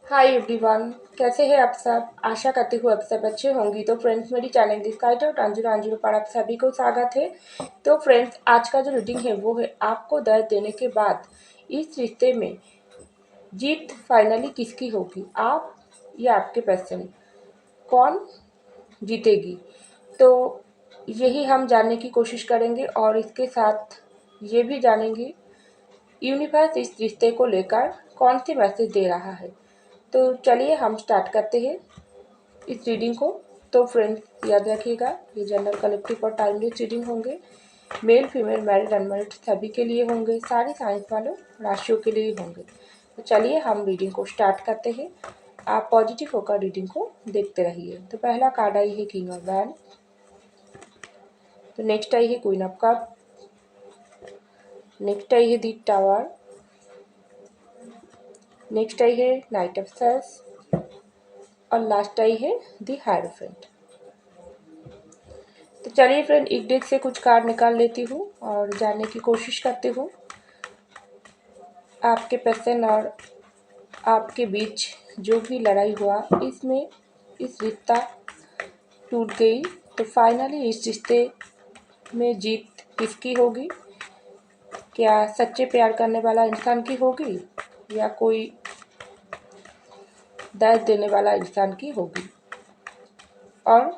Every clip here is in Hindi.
हाय एवरीवन, कैसे हैं आप सब। आशा करती हूँ आप सब अच्छे होंगी। तो फ्रेंड्स, मेरी चैनल डिस्काइट और टांजू पर आप सभी को स्वागत है। तो फ्रेंड्स, आज का जो रीडिंग है वो है आपको दर्द देने के बाद इस रिश्ते में जीत फाइनली किसकी होगी, आप या आपके पर्सन, कौन जीतेगी। तो यही हम जानने की कोशिश करेंगे और इसके साथ ये भी जानेंगे यूनिवर्स इस रिश्ते को लेकर कौन सी मैसेज दे रहा है। तो चलिए हम स्टार्ट करते हैं इस रीडिंग को। तो फ्रेंड्स, याद रखिएगा ये जनरल कलेक्टिव और टाइमलेस रीडिंग होंगे। मेल फीमेल मैरिड अनमैरिड सभी के लिए होंगे, सारे साइंस वालों राशियों के लिए होंगे। तो चलिए हम रीडिंग को स्टार्ट करते हैं। आप पॉजिटिव होकर रीडिंग को देखते रहिए। तो पहला कार्ड आई है किंग ऑफ वैंड। तो नेक्स्ट आई है क्वीन ऑफ कप। नेक्स्ट आई है दी टावर। नेक्स्ट आई है नाइट ऑफ सस और लास्ट आई है दी हायरोफेंट। तो चलिए फ्रेंड, एक डेक से कुछ कार्ड निकाल लेती हूँ और जानने की कोशिश करती हूँ आपके पर्सन और आपके बीच जो भी लड़ाई हुआ इसमें इस रिश्ता टूट गई, तो फाइनली इस रिश्ते में जीत किसकी होगी। क्या सच्चे प्यार करने वाला इंसान की होगी या कोई दर्द देने वाला इंसान की होगी, और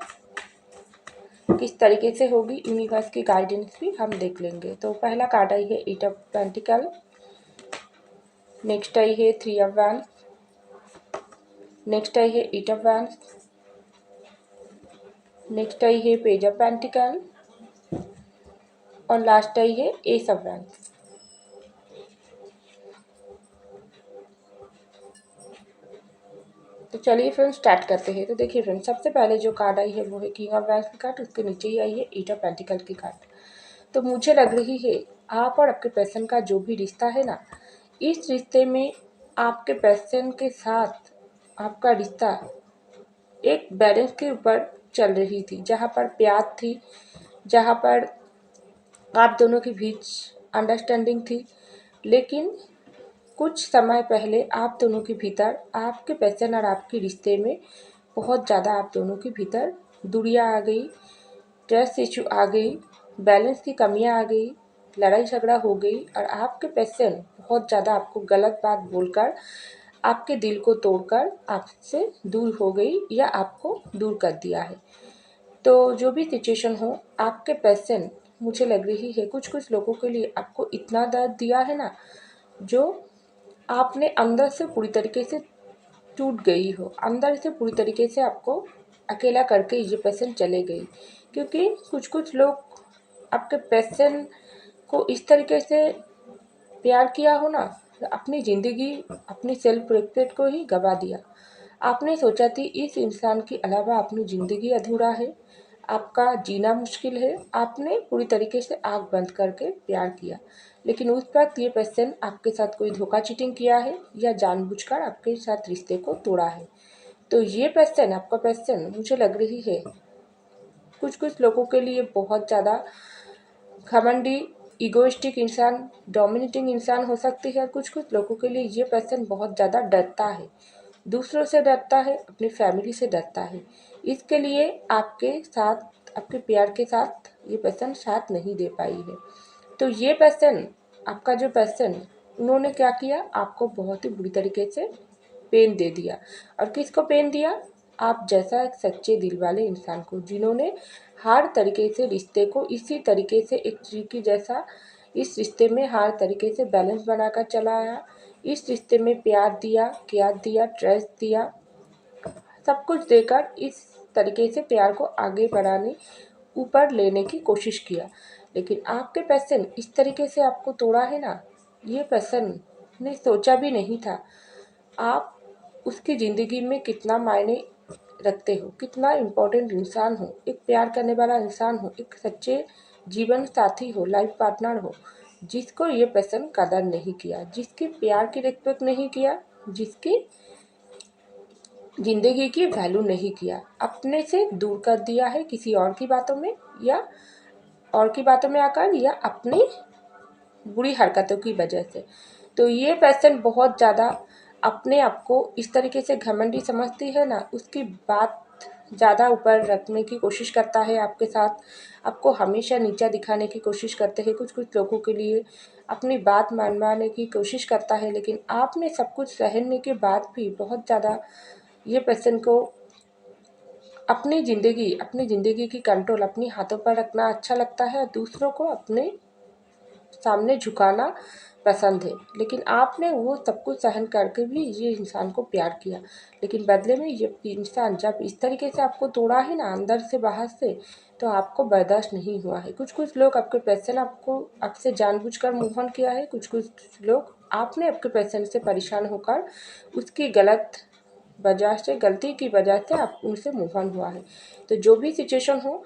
किस तरीके से होगी यूनिवर्स की गाइडेंस भी हम देख लेंगे। तो पहला कार्ड आई है एट ऑफ पेंटिकल। नेक्स्ट आई है थ्री ऑफ वैंड्स। नेक्स्ट आई है एट ऑफ वैंड्स। नेक्स्ट आई है पेज ऑफ पेंटिकल और लास्ट आई है एस ऑफ वैंड्स। तो चलिए फ्रेंड्स स्टार्ट करते हैं। तो देखिए फ्रेंड्स, सबसे पहले जो कार्ड आई है वो है किंग ऑफ वैंड्स की कार्ड, उसके नीचे ही आई है एट ऑफ पेंटिकल की कार्ड। तो मुझे लग रही है आप और आपके पर्सन का जो भी रिश्ता है ना, इस रिश्ते में आपके पर्सन के साथ आपका रिश्ता एक बैलेंस के ऊपर चल रही थी, जहाँ पर प्यार थी, जहाँ पर आप दोनों के बीच अंडरस्टैंडिंग थी। लेकिन कुछ समय पहले आप दोनों के भीतर, आपके पर्सन और आपके रिश्ते में बहुत ज़्यादा आप दोनों के भीतर दूरियां आ गई, ट्रस्ट इशू आ गई, बैलेंस की कमियां आ गई, लड़ाई झगड़ा हो गई और आपके पर्सन बहुत ज़्यादा आपको गलत बात बोलकर आपके दिल को तोड़कर आपसे दूर हो गई या आपको दूर कर दिया है। तो जो भी सिचुएशन हो, आपके पर्सन, मुझे लग रही है कुछ कुछ लोगों के लिए आपको इतना दर्द दिया है ना, जो आपने अंदर से पूरी तरीके से टूट गई हो, अंदर से पूरी तरीके से आपको अकेला करके ये पर्सन चले गई। क्योंकि कुछ कुछ लोग आपके पर्सन को इस तरीके से प्यार किया हो ना, अपनी ज़िंदगी, अपनी सेल्फ रिस्पेक्ट को ही गवा दिया। आपने सोचा थी इस इंसान के अलावा अपनी ज़िंदगी अधूरा है, आपका जीना मुश्किल है, आपने पूरी तरीके से आँख बंद करके प्यार किया। लेकिन उस वक्त ये पर्सन आपके साथ कोई धोखा चीटिंग किया है या जानबूझकर आपके साथ रिश्ते को तोड़ा है। तो ये पर्सन, आपका पर्सन, मुझे लग रही है कुछ कुछ लोगों के लिए बहुत ज़्यादा घमंडी, इगोइस्टिक इंसान, डोमिनेटिंग इंसान हो सकती है। कुछ कुछ लोगों के लिए ये पर्सन बहुत ज़्यादा डरता है, दूसरों से डरता है, अपनी फैमिली से डरता है। इसके लिए आपके साथ, आपके प्यार के साथ ये पर्सन साथ नहीं दे पाई है। तो ये पर्सन, आपका जो पर्सन, उन्होंने क्या किया, आपको बहुत ही बुरी तरीके से पेन दे दिया। और किसको पेन दिया, आप जैसा एक सच्चे दिल वाले इंसान को, जिन्होंने हर तरीके से रिश्ते को इसी तरीके से एक ट्री की जैसा इस रिश्ते में हर तरीके से बैलेंस बनाकर चलाया, इस रिश्ते में प्यार दिया, केयर दिया, ट्रस्ट दिया, सब कुछ देकर इस तरीके से प्यार को आगे बढ़ाने, ऊपर लेने की कोशिश किया। लेकिन आपके पर्सन इस तरीके से आपको तोड़ा है ना, ये पर्सन ने सोचा भी नहीं था आप उसकी ज़िंदगी में कितना मायने रखते हो, कितना इम्पोर्टेंट इंसान हो, एक प्यार करने वाला इंसान हो, एक सच्चे जीवन साथी हो, लाइफ पार्टनर हो, जिसको ये पर्सन कदर नहीं किया, जिसके प्यार की रिस्पेक्ट नहीं किया, जिसकी ज़िंदगी की वैल्यू नहीं किया, अपने से दूर कर दिया है किसी और की बातों में, या और की बातों में आकर, या अपनी बुरी हरकतों की वजह से। तो ये पर्सन बहुत ज़्यादा अपने आप को इस तरीके से घमंडी समझती है ना, उसकी बात ज़्यादा ऊपर रखने की कोशिश करता है आपके साथ, आपको हमेशा नीचा दिखाने की कोशिश करते हैं। कुछ कुछ लोगों के लिए अपनी बात मनवाने की कोशिश करता है, लेकिन आपने सब कुछ सहने के बाद भी बहुत ज़्यादा ये पर्सन को अपनी ज़िंदगी की कंट्रोल अपने हाथों पर रखना अच्छा लगता है, दूसरों को अपने सामने झुकाना पसंद है। लेकिन आपने वो सब कुछ सहन करके भी ये इंसान को प्यार किया, लेकिन बदले में ये इंसान जब इस तरीके से आपको तोड़ा है ना, अंदर से बाहर से, तो आपको बर्दाश्त नहीं हुआ है। कुछ कुछ लोग आपके पैसे आपको आपसे जानबूझकर मूव ऑन किया है, कुछ कुछ लोग आपने आपके पैसे से परेशान होकर उसकी गलती की वजह से आप उनसे मूव ऑन हुआ है। तो जो भी सिचुएशन हो,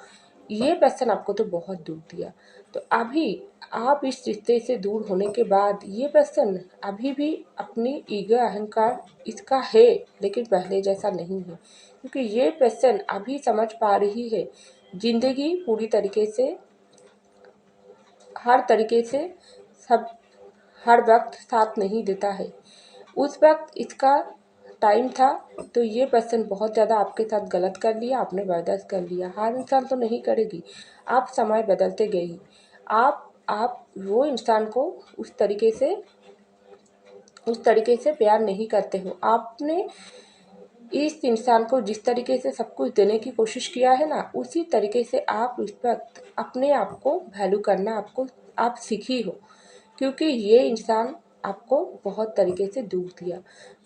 ये पर्सन आपको तो बहुत दुख दिया। तो अभी आप इस रिश्ते से दूर होने के बाद ये पर्सन अभी भी अपनी ईगो अहंकार इसका है, लेकिन पहले जैसा नहीं है, क्योंकि ये पर्सन अभी समझ पा रही है ज़िंदगी पूरी तरीके से, हर तरीके से सब हर वक्त साथ नहीं देता है। उस वक्त इसका टाइम था, तो ये पर्सन बहुत ज़्यादा आपके साथ गलत कर लिया, आपने बर्दाश्त कर लिया। हर इंसान तो नहीं करेगी, आप समय बदलते गई। आप वो इंसान को उस तरीके से प्यार नहीं करते हो। आपने इस इंसान को जिस तरीके से सब कुछ देने की कोशिश किया है ना, उसी तरीके से आप इस वक्त अपने आप को वैल्यू करना आप सीखी हो, क्योंकि ये इंसान आपको बहुत तरीके से दुख दिया।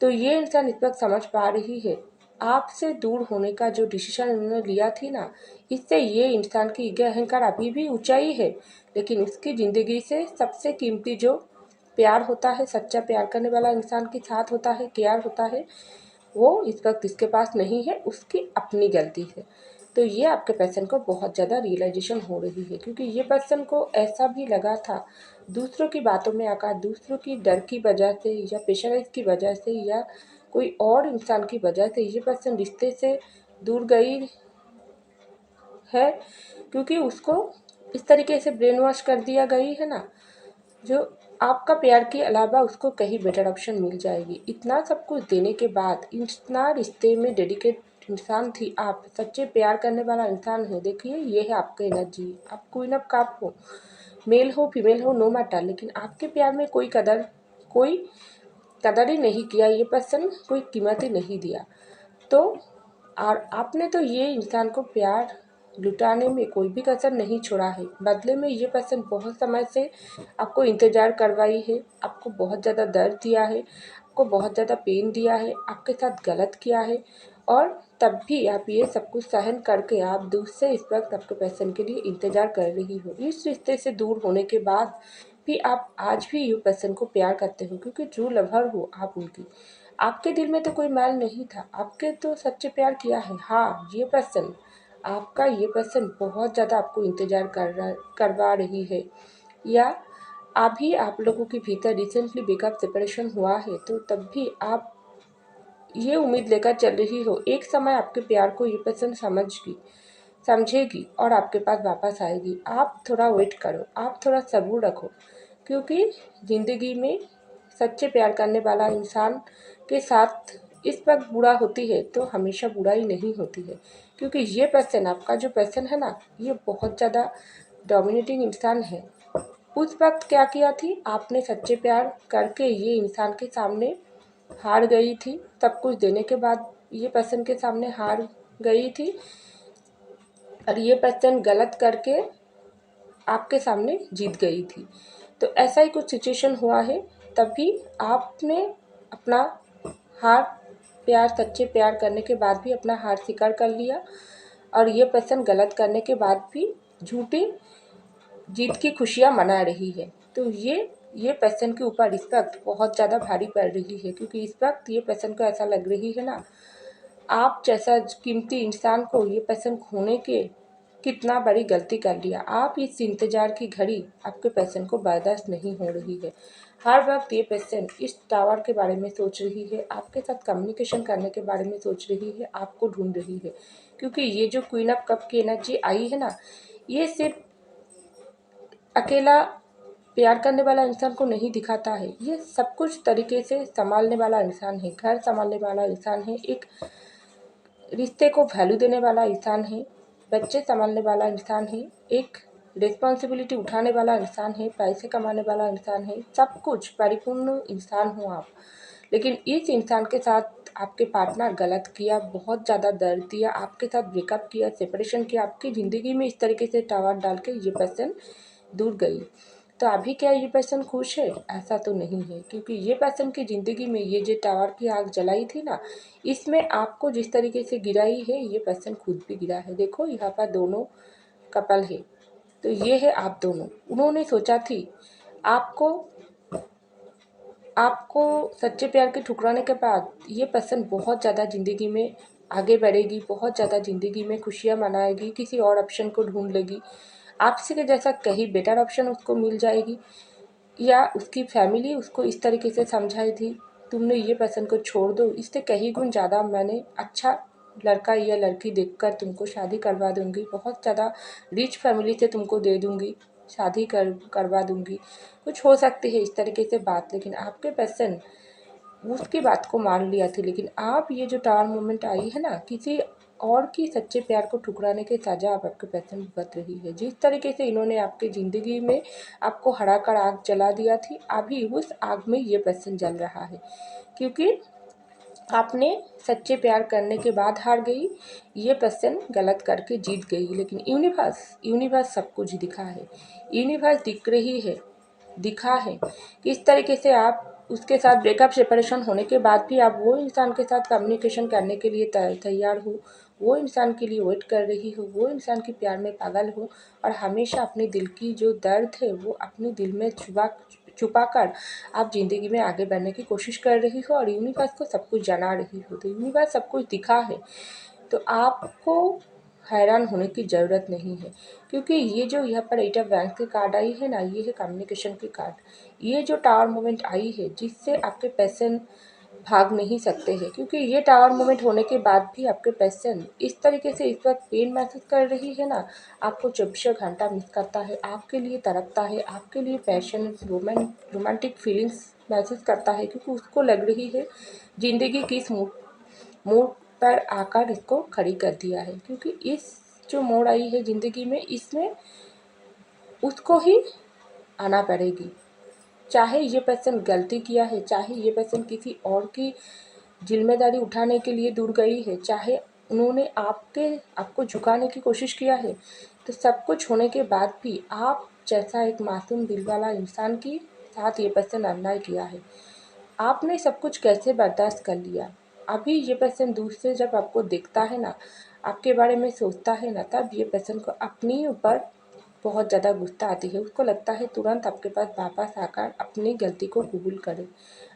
तो ये इंसान इस वक्त समझ पा रही है आपसे दूर होने का जो डिसीजन उन्होंने लिया थी ना, इससे ये इंसान की ईगो अहंकार अभी भी ऊंचाई है, लेकिन उसकी ज़िंदगी से सबसे कीमती जो प्यार होता है, सच्चा प्यार करने वाला इंसान के साथ होता है, केयर होता है, वो इस वक्त इसके पास नहीं है, उसकी अपनी गलती है। तो ये आपके पर्सन को बहुत ज़्यादा रियलाइजेशन हो रही है, क्योंकि ये पर्सन को ऐसा भी लगा था दूसरों की बातों में आकर, दूसरों की डर की वजह से या प्रेशराइज की वजह से या कोई और इंसान की वजह से ये पर्सन रिश्ते से दूर गई है, क्योंकि उसको इस तरीके से ब्रेन वॉश कर दिया गई है ना, जो आपका प्यार के अलावा उसको कहीं बेटर ऑप्शन मिल जाएगी। इतना सब कुछ देने के बाद, इतना रिश्ते में डेडिकेट इंसान थी आप, सच्चे प्यार करने वाला इंसान है। देखिए ये है आपका एनर्जी, आप क्वीन ऑफ कप हो, मेल हो फीमेल हो नो मैटर, लेकिन आपके प्यार में कोई कदर ही नहीं किया ये पर्सन, कोई कीमत ही नहीं दिया। तो और आपने तो ये इंसान को प्यार लुटाने में कोई भी कसर नहीं छोड़ा है। बदले में ये पर्सन बहुत समय से आपको इंतज़ार करवाई है, आपको बहुत ज़्यादा दर्द दिया है, आपको बहुत ज़्यादा पेन दिया है, आपके साथ गलत किया है, और तब भी आप ये सब कुछ सहन करके आप दूर से इस वक्त आपके पर्सन के लिए इंतज़ार कर रही हो। इस रिश्ते से दूर होने के बाद भी आप आज भी यू पर्सन को प्यार करते हो, क्योंकि ट्रू लवर हो आप उनकी। आपके दिल में तो कोई मैल नहीं था, आपके तो सच्चे प्यार किया है। हाँ, ये पर्सन बहुत ज़्यादा आपको इंतज़ार करवा रही है, या अभी आप लोगों के भीतर रिसेंटली ब्रेकअप सेपरेशन हुआ है, तो तब भी आप ये उम्मीद लेकर चल रही हो एक समय आपके प्यार को ये पर्सन समझेगी और आपके पास वापस आएगी। आप थोड़ा वेट करो, आप थोड़ा सब्र रखो, क्योंकि ज़िंदगी में सच्चे प्यार करने वाला इंसान के साथ इस वक्त बुरा होती है तो हमेशा बुराई नहीं होती है, क्योंकि ये पर्सन आपका जो पर्सन है ना, ये बहुत ज़्यादा डोमिनेटिंग इंसान है। उस वक्त क्या किया थी आपने, सच्चे प्यार करके ये इंसान के सामने हार गई थी, सब कुछ देने के बाद ये पर्सन के सामने हार गई थी, और ये पर्सन गलत करके आपके सामने जीत गई थी। तो ऐसा ही कुछ सिचुएशन हुआ है, तभी आपने अपना हार सच्चे प्यार करने के बाद भी अपना हार स्वीकार कर लिया, और ये पर्सन गलत करने के बाद भी झूठी जीत की खुशियाँ मना रही है। तो ये पर्सन के ऊपर इस वक्त बहुत ज़्यादा भारी पड़ रही है, क्योंकि इस वक्त ये पर्सन को ऐसा लग रही है ना, आप जैसा कीमती इंसान को ये पर्सन खोने के कितना बड़ी गलती कर लिया। आप इस इंतज़ार की घड़ी आपके पर्सन को बर्दाश्त नहीं हो रही है। हर वक्त ये पर्सन इस टावर के बारे में सोच रही है, आपके साथ कम्युनिकेशन करने के बारे में सोच रही है, आपको ढूंढ रही है, क्योंकि ये जो क्वीन ऑफ कप की एनर्जी आई है ना, ये सिर्फ अकेला प्यार करने वाला इंसान को नहीं दिखाता है। ये सब कुछ तरीके से संभालने वाला इंसान है, घर संभालने वाला इंसान है, एक रिश्ते को वैल्यू देने वाला इंसान है, बच्चे संभालने वाला इंसान है, एक रिस्पॉन्सिबिलिटी उठाने वाला इंसान है, पैसे कमाने वाला इंसान है, सब कुछ परिपूर्ण इंसान हो आप। लेकिन इस इंसान के साथ आपके पार्टनर गलत किया, बहुत ज़्यादा दर्द दिया, आपके साथ ब्रेकअप किया, सेपरेशन किया, आपकी ज़िंदगी में इस तरीके से टावर डाल के ये पर्सन दूर गई। तो अभी क्या ये पर्सन खुश है? ऐसा तो नहीं है, क्योंकि ये पर्सन की ज़िंदगी में ये जो टावर की आग जलाई थी ना, इसमें आपको जिस तरीके से गिराई है, ये पर्सन खुद भी गिरा है। देखो यहाँ पर दोनों कपल है, तो ये है आप दोनों। उन्होंने सोचा थी आपको आपको सच्चे प्यार के ठुकराने के बाद ये पर्सन बहुत ज़्यादा ज़िंदगी में आगे बढ़ेगी, बहुत ज़्यादा ज़िंदगी में खुशियाँ मनाएगी, किसी और ऑप्शन को ढूंढ लेगी, आपसे के जैसा कहीं बेटर ऑप्शन उसको मिल जाएगी, या उसकी फैमिली उसको इस तरीके से समझाई थी तुमने ये पर्सन को छोड़ दो, इससे कहीं गुण ज़्यादा मैंने अच्छा लड़का या लड़की देखकर तुमको शादी करवा दूंगी, बहुत ज़्यादा रिच फैमिली से तुमको दे दूंगी, शादी करवा दूंगी, कुछ हो सकती है इस तरीके से बात। लेकिन आपके पर्सन उसकी बात को मान लिया थी। लेकिन आप ये जो टावर मोमेंट आई है ना, किसी और की सच्चे प्यार को ठुकराने की सजा अब आपके पर्सन भुगत रही है। जिस तरीके से इन्होंने आपकी ज़िंदगी में आपको हरा कर आग जला दिया थी, अभी उस आग में ये पर्सन जल रहा है, क्योंकि आपने सच्चे प्यार करने के बाद हार गई, ये पर्सन गलत करके जीत गई। लेकिन यूनिवर्स सब कुछ दिखा है, यूनिवर्स दिखा है किस तरीके से आप उसके साथ ब्रेकअप सेपरेशन होने के बाद भी आप वो इंसान के साथ कम्युनिकेशन करने के लिए तैयार हो, वो इंसान के लिए वेट कर रही हो, वो इंसान के प्यार में पागल हो, और हमेशा अपने दिल की जो दर्द है वो अपने दिल में छुपा कर आप ज़िंदगी में आगे बढ़ने की कोशिश कर रही हो, और यूनिवर्स को सब कुछ जना रही हो। तो यूनिवर्स सब कुछ दिखा है, तो आपको हैरान होने की ज़रूरत नहीं है, क्योंकि ये जो यहाँ पर 8 ऑफ वैंड्स की कार्ड आई है ना, ये है कम्युनिकेशन की कार्ड। ये जो टावर मोमेंट आई है, जिससे आपके पर्सन भाग नहीं सकते हैं, क्योंकि ये टावर मोमेंट होने के बाद भी आपके पर्सन इस तरीके से इस वक्त पेन महसूस कर रही है ना, आपको 24 घंटा मिस करता है, आपके लिए तड़पता है, आपके लिए पैशन रोमांटिक फीलिंग्स महसूस करता है, क्योंकि उसको लग रही है ज़िंदगी किस मोड़ पर आकर इसको खड़ी कर दिया है, क्योंकि इस जो मोड़ आई है ज़िंदगी में, इसमें उसको ही आना पड़ेगी। चाहे ये पर्सन गलती किया है, चाहे ये पर्सन किसी और की जिम्मेदारी उठाने के लिए दूर गई है, चाहे उन्होंने आपको झुकाने की कोशिश किया है, तो सब कुछ होने के बाद भी आप जैसा एक मासूम दिल वाला इंसान के साथ ये पर्सन अन्याय किया है। आपने सब कुछ कैसे बर्दाश्त कर लिया? अभी ये पर्सन दूर से जब आपको देखता है ना, आपके बारे में सोचता है ना, तब ये पर्सन को अपने ऊपर बहुत ज़्यादा गुस्सा आती है। उसको लगता है तुरंत आपके पास वापस आकर अपनी गलती को कबूल करे,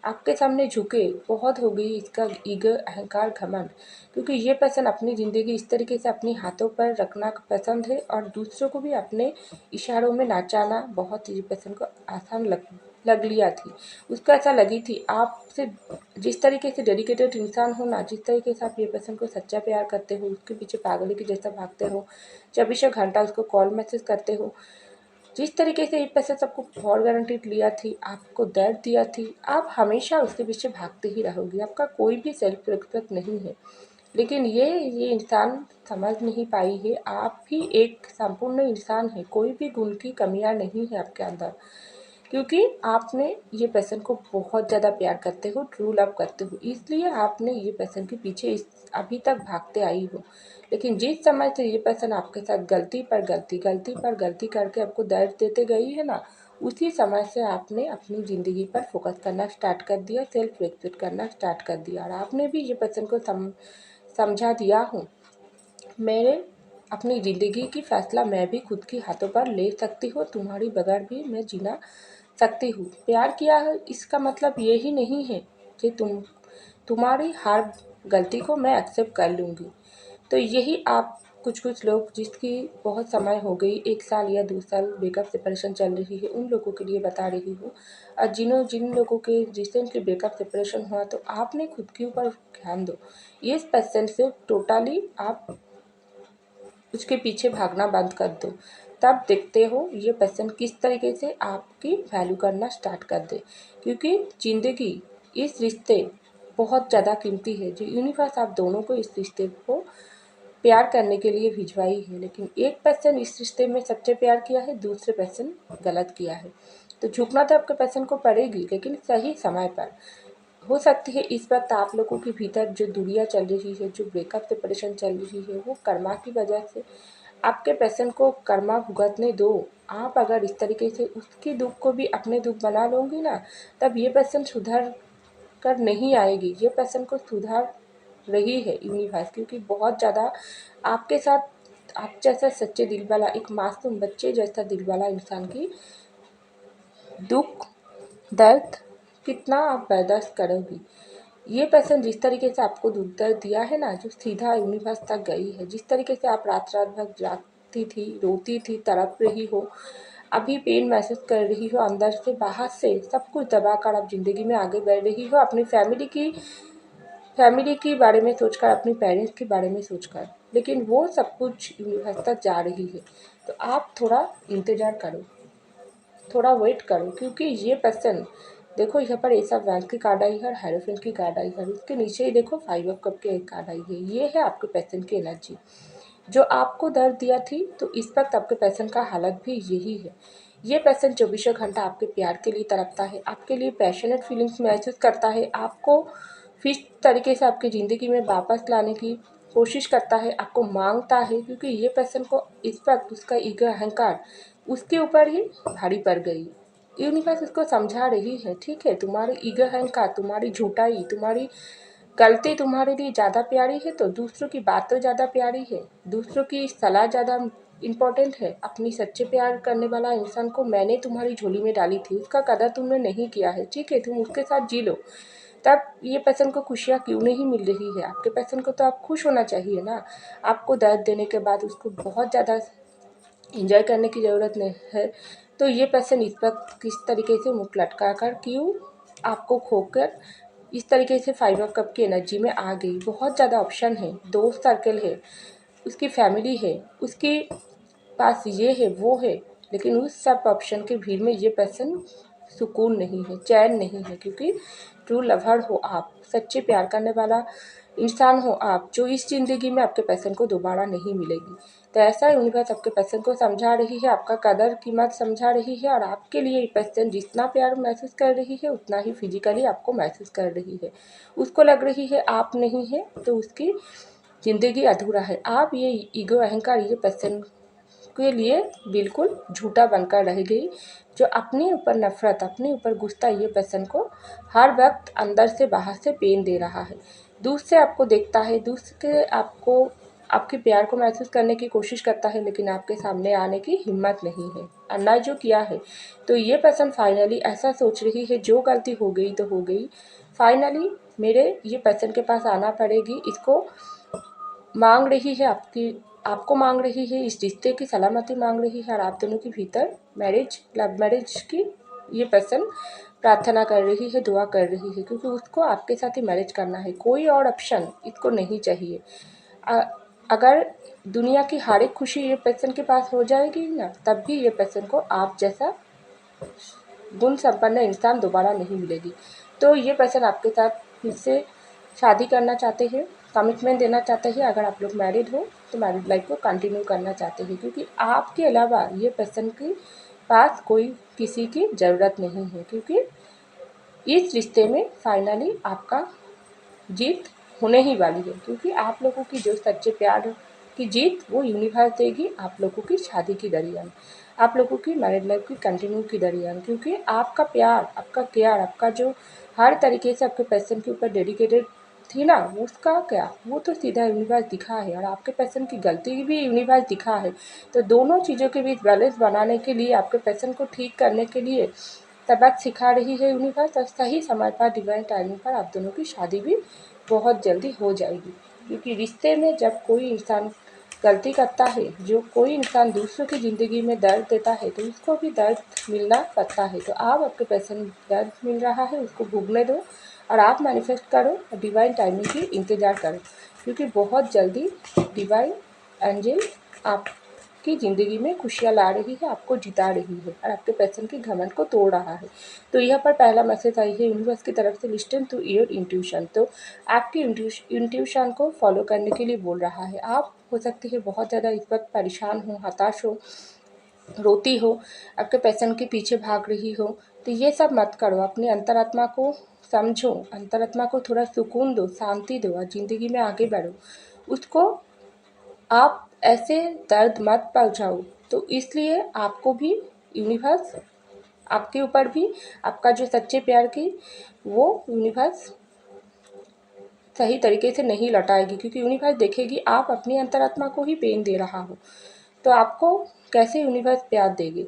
आपके सामने झुके। बहुत हो गई इसका ईगो, अहंकार, घमंड, क्योंकि ये पर्सन अपनी ज़िंदगी इस तरीके से अपने हाथों पर रखना पसंद है, और दूसरों को भी अपने इशारों में नाचाना बहुत ये पर्सन को आसान लग लिया थी। उसको ऐसा लगी थी आपसे, जिस तरीके से डेडिकेटेड इंसान हो ना, जिस तरीके से आप ये पर्सन को सच्चा प्यार करते हो, उसके पीछे पागल के जैसा भागते हो, 24 घंटा उसको कॉल मैसेज करते हो, जिस तरीके से ये पर्सन सबको फॉर गारंटीड लिया थी, आपको दर्द दिया थी, आप हमेशा उसके पीछे भागते ही रहोगे। आपका कोई भी सेल्फ रिस्पेक्ट नहीं है। लेकिन ये इंसान समझ नहीं पाई है, आप भी एक संपूर्ण इंसान है, कोई भी गुण की कमियां नहीं है आपके अंदर, क्योंकि आपने ये पर्सन को बहुत ज़्यादा प्यार करते हो, ट्रू लव करते हो, इसलिए आपने ये पर्सन के पीछे अभी तक भागते आई हो। लेकिन जिस समय से ये पर्सन आपके साथ गलती पर गलती करके आपको दर्द देते गई है ना, उसी समय से आपने अपनी ज़िंदगी पर फोकस करना स्टार्ट कर दिया, सेल्फ रेस्पेक्ट करना स्टार्ट कर दिया, और आपने भी ये पर्सन को समझा दिया हूँ, मेरे अपनी ज़िंदगी की फ़ैसला मैं भी खुद के हाथों पर ले सकती हूँ, तुम्हारी बगैर भी मैं जीना सकती हूँ। प्यार किया है इसका मतलब ये ही नहीं है कि तुम्हारी हर गलती को मैं एक्सेप्ट कर लूँगी। तो यही आप कुछ लोग जिसकी बहुत समय हो गई, 1 साल या 2 साल ब्रेकअप सेपरेशन चल रही है, उन लोगों के लिए बता रही हूँ। और जिन लोगों के रिसेंटली ब्रेकअप सेपरेशन हुआ, तो आपने खुद के ऊपर ध्यान दो। ये पर्सन से टोटली आप उसके पीछे भागना बंद कर दो, तब देखते हो ये पर्सन किस तरीके से आपकी वैल्यू करना स्टार्ट कर दे, क्योंकि ज़िंदगी इस रिश्ते बहुत ज़्यादा कीमती है जो यूनिवर्स आप दोनों को इस रिश्ते को प्यार करने के लिए भिजवाई है। लेकिन एक पर्सन इस रिश्ते में सच्चे प्यार किया है, दूसरे पर्सन गलत किया है। तो झुकना तो आपके पर्सन को पड़ेगी, लेकिन सही समय पर। हो सकती है इस वक्त आप लोगों के भीतर जो दुनिया चल रही है, जो ब्रेकअप सेपरेशन चल रही है, वो कर्मा की वजह से आपके पर्सन को कर्मा भुगतने दो। आप अगर इस तरीके से उसकी दुख को भी अपने दुख बना लोगी ना, तब ये पर्सन सुधर कर नहीं आएगी। ये पर्सन को सुधार रही है यूनिवर्स, क्योंकि बहुत ज़्यादा आपके साथ आप जैसा सच्चे दिल वाला, एक मासूम बच्चे जैसा दिल वाला इंसान की दुख दर्द कितना आप बर्दाश्त करोगी। ये पर्सन जिस तरीके से आपको दुख दर्द दिया है ना, जो सीधा यूनिवर्स तक गई है, जिस तरीके से आप रात रात भर जागती थी, रोती थी, तड़प रही हो, अभी पेन महसूस कर रही हो, अंदर से बाहर से सब कुछ दबा कर आप ज़िंदगी में आगे बढ़ रही हो, अपनी फैमिली के बारे में सोचकर, अपने पेरेंट्स के बारे में सोचकर, लेकिन वो सब कुछ यूनिवर्स तक जा रही है। तो आप थोड़ा इंतज़ार करो, थोड़ा वेट करो, क्योंकि ये पर्सन देखो यहाँ पर एस ऑफ वैंड्स की कार्ड आई है और हेरोफेंट की कार्ड आई है, उसके नीचे ही देखो 5 ऑफ कप की एक कार्ड आई है। ये है आपके पर्सन की एनर्जी जो आपको दर्द दिया थी। तो इस वक्त आपके पर्सन का हालत भी यही है। ये पर्सन 24 घंटा आपके प्यार के लिए तड़पता है, आपके लिए पैशनेट फीलिंग्स महसूस करता है, आपको फिर तरीके से आपकी ज़िंदगी में वापस लाने की कोशिश करता है, आपको मांगता है, क्योंकि ये पर्सन को इस वक्त उसका ईगो अहंकार उसके ऊपर ही भारी पड़ गई। यूनिवर्स उसको समझा रही है, ठीक है, तुम्हारी ईगो अहंकार, तुम्हारी झूठाई, तुम्हारी गलती तुम्हारे लिए ज़्यादा प्यारी है, तो दूसरों की बात तो ज़्यादा प्यारी है, दूसरों की सलाह ज़्यादा इम्पोर्टेंट है। अपनी सच्चे प्यार करने वाला इंसान को मैंने तुम्हारी झोली में डाली थी, उसका कदर तुमने नहीं किया है, ठीक है, तुम उसके साथ जी लो। तब ये पर्सन को खुशियाँ क्यों नहीं मिल रही है? आपके पर्सन को तो आप खुश होना चाहिए ना। आपको दर्द देने के बाद उसको बहुत ज़्यादा एंजॉय करने की ज़रूरत नहीं है। तो ये पर्सन इस वक्त किस तरीके से मुख लटका कर क्यों आपको खोकर इस तरीके से 5 ऑफ कप की एनर्जी में आ गई। बहुत ज़्यादा ऑप्शन है, दोस्त सर्कल है, उसकी फैमिली है, उसके पास ये है वो है, लेकिन उस सब ऑप्शन के भीड़ में ये पर्सन सुकून नहीं है, चैन नहीं है, क्योंकि ट्रू लवर हो आप, सच्चे प्यार करने वाला इंसान हो आप, जो इस ज़िंदगी में आपके पर्सन को दोबारा नहीं मिलेगी। तो ऐसा यूनिवर्स आपके पर्सन को समझा रही है, आपका कदर कीमत समझा रही है, और आपके लिए ये पर्सन जितना प्यार महसूस कर रही है उतना ही फिजिकली आपको महसूस कर रही है। उसको लग रही है आप नहीं है तो उसकी ज़िंदगी अधूरा है। आप ये ईगो अहंकार ये पर्सन के लिए बिल्कुल झूठा बनकर रह गई, जो अपने ऊपर नफ़रत, अपने ऊपर गुस्सा ये पर्सन को हर वक्त अंदर से बाहर से पेन दे रहा है। दूर से आपको देखता है, दूर से आपको आपके प्यार को महसूस करने की कोशिश करता है, लेकिन आपके सामने आने की हिम्मत नहीं है, अन्याय जो किया है। तो ये पर्सन फाइनली ऐसा सोच रही है, जो गलती हो गई तो हो गई, फाइनली मेरे ये पर्सन के पास आना पड़ेगी, इसको मांग रही है, आपको मांग रही है, इस रिश्ते की सलामती मांग रही है, और आप दोनों के भीतर मैरिज, लव मैरिज की ये पर्सन प्रार्थना कर रही है, दुआ कर रही है, क्योंकि उसको आपके साथ ही मैरिज करना है, कोई और ऑप्शन इसको नहीं चाहिए। अगर दुनिया की हर एक खुशी ये पर्सन के पास हो जाएगी ना, तब भी ये पर्सन को आप जैसा गुण संपन्न इंसान दोबारा नहीं मिलेगी। तो ये पर्सन आपके साथ फिर से शादी करना चाहते हैं, कमिटमेंट देना चाहते हैं। अगर आप लोग मैरिड हो तो मैरिड लाइफ को कंटिन्यू करना चाहते हैं, क्योंकि आपके अलावा ये पर्सन के पास कोई किसी की ज़रूरत नहीं है, क्योंकि इस रिश्ते में फाइनली आपका जीत होने ही वाली है, क्योंकि आप लोगों की जो सच्चे प्यार की जीत वो यूनिवर्स देगी आप लोगों की शादी की दरियान, आप लोगों की मैरिड लाइफ की कंटिन्यू की दरियान, क्योंकि आपका प्यार, आपका केयर, आपका जो हर तरीके से आपके पर्सन के ऊपर डेडिकेटेड थी ना, उसका क्या वो तो सीधा यूनिवर्स दिखा है, और आपके पर्सन की गलती भी यूनिवर्स दिखा है। तो दोनों चीज़ों के बीच बैलेंस बनाने के लिए, आपके पर्सन को ठीक करने के लिए सबक सिखा रही है यूनिवर्स, और सही समय पर डिवाइन टाइमिंग पर आप दोनों की शादी भी बहुत जल्दी हो जाएगी। क्योंकि रिश्ते में जब कोई इंसान गलती करता है, जो कोई इंसान दूसरों की ज़िंदगी में दर्द देता है, तो उसको भी दर्द मिलना पड़ता है। तो आप आपके पर्सन दर्द मिल रहा है उसको भोगने दो, और आप मैनिफेस्ट करो और डिवाइन टाइमिंग की इंतज़ार करो, क्योंकि बहुत जल्दी डिवाइन एंजल आप आपकी ज़िंदगी में खुशियाँ ला रही है, आपको जिता रही है और आपके पैशन के घमंड को तोड़ रहा है। तो यहाँ पर पहला मैसेज आई है यूनिवर्स की तरफ से, लिस्टन टू योर इंट्यूशन। तो आपकी इंट्यूशन को फॉलो करने के लिए बोल रहा है। आप हो सकती है बहुत ज़्यादा इस वक्त परेशान हो, हताश हो, रोती हो, आपके पैशन के पीछे भाग रही हो, तो ये सब मत करो। अपनी अंतरात्मा को समझो, अंतरात्मा को थोड़ा सुकून दो, शांति दो और ज़िंदगी में आगे बढ़ो। उसको आप ऐसे दर्द मत पहुँचाओ। तो इसलिए आपको भी यूनिवर्स आपके ऊपर भी आपका जो सच्चे प्यार की वो यूनिवर्स सही तरीके से नहीं लौटाएगी, क्योंकि यूनिवर्स देखेगी आप अपनी अंतरात्मा को ही पेन दे रहा हो, तो आपको कैसे यूनिवर्स प्यार देगी।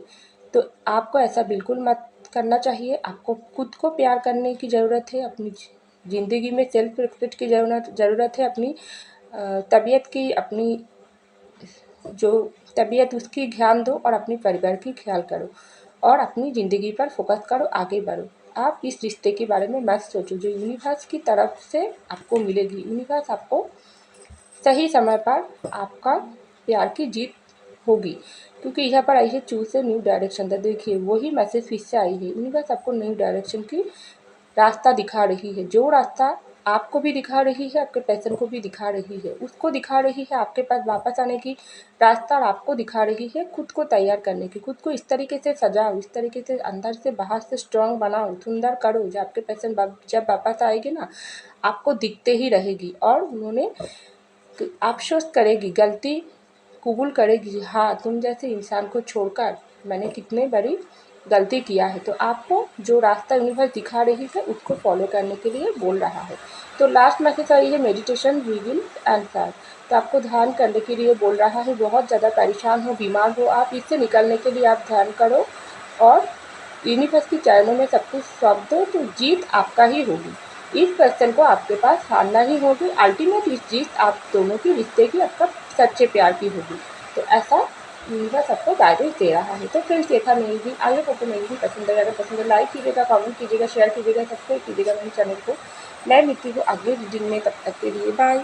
तो आपको ऐसा बिल्कुल मत करना चाहिए। आपको खुद को प्यार करने की ज़रूरत है, अपनी ज़िंदगी में सेल्फ रिस्पेक्ट की ज़रूरत है, अपनी तबीयत की, अपनी जो तबीयत उसकी ध्यान दो और अपने परिवार की ख्याल करो और अपनी ज़िंदगी पर फोकस करो, आगे बढ़ो। आप इस रिश्ते के बारे में मत सोचो जो यूनिवर्स की तरफ से आपको मिलेगी। यूनिवर्स आपको सही समय पर आपका प्यार की जीत होगी, क्योंकि यहाँ पर आई है चूज ए न्यू डायरेक्शन। तो देखिए वही मैसेज फिर से आई है, यूनिवर्स आपको न्यू डायरेक्शन की रास्ता दिखा रही है। जो रास्ता आपको भी दिखा रही है, आपके पैशन को भी दिखा रही है, उसको दिखा रही है आपके पास वापस आने की रास्ता, और आपको दिखा रही है खुद को तैयार करने की। खुद को इस तरीके से सजाओ, इस तरीके से अंदर से बाहर से स्ट्रांग बनाओ, सुंदर करो, जो आपके पैशन जब वापस आएगी ना, आपको दिखते ही रहेगी और उन्होंने अफसोस करेगी, गलती कबूल करेगी, हाँ तुम जैसे इंसान को छोड़कर मैंने कितने बड़ी गलती किया है। तो आपको जो रास्ता यूनिवर्स दिखा रही है उसको फॉलो करने के लिए बोल रहा है। तो लास्ट मैसेज आई है मेडिटेशन रिवील आंसर। तो आपको ध्यान करने के लिए बोल रहा है। बहुत ज़्यादा परेशान हो, बीमार हो आप, इससे निकलने के लिए आप ध्यान करो और यूनिवर्स की चरणों में सब कुछ सौंप दो, तो जीत आपका ही होगी। इस क्वेश्चन को आपके पास हारना ही होगी। अल्टीमेट इस जीत आप दोनों की रिश्ते की, आपका सच्चे प्यार की होगी। तो ऐसा यूनिवर्स आपको गाइडेंस दे रहा है। तो फ्रेंड्स ये था मेरी भी, आई होप आपको मेरी भी पसंद है। अगर पसंद है लाइक कीजिएगा, कमेंट कीजिएगा, शेयर कीजिएगा, सब्सक्राइब कीजिएगा मेरे चैनल को। मैं मिलती हूँ अगले रीडिंग में, तब तक के लिए बाय।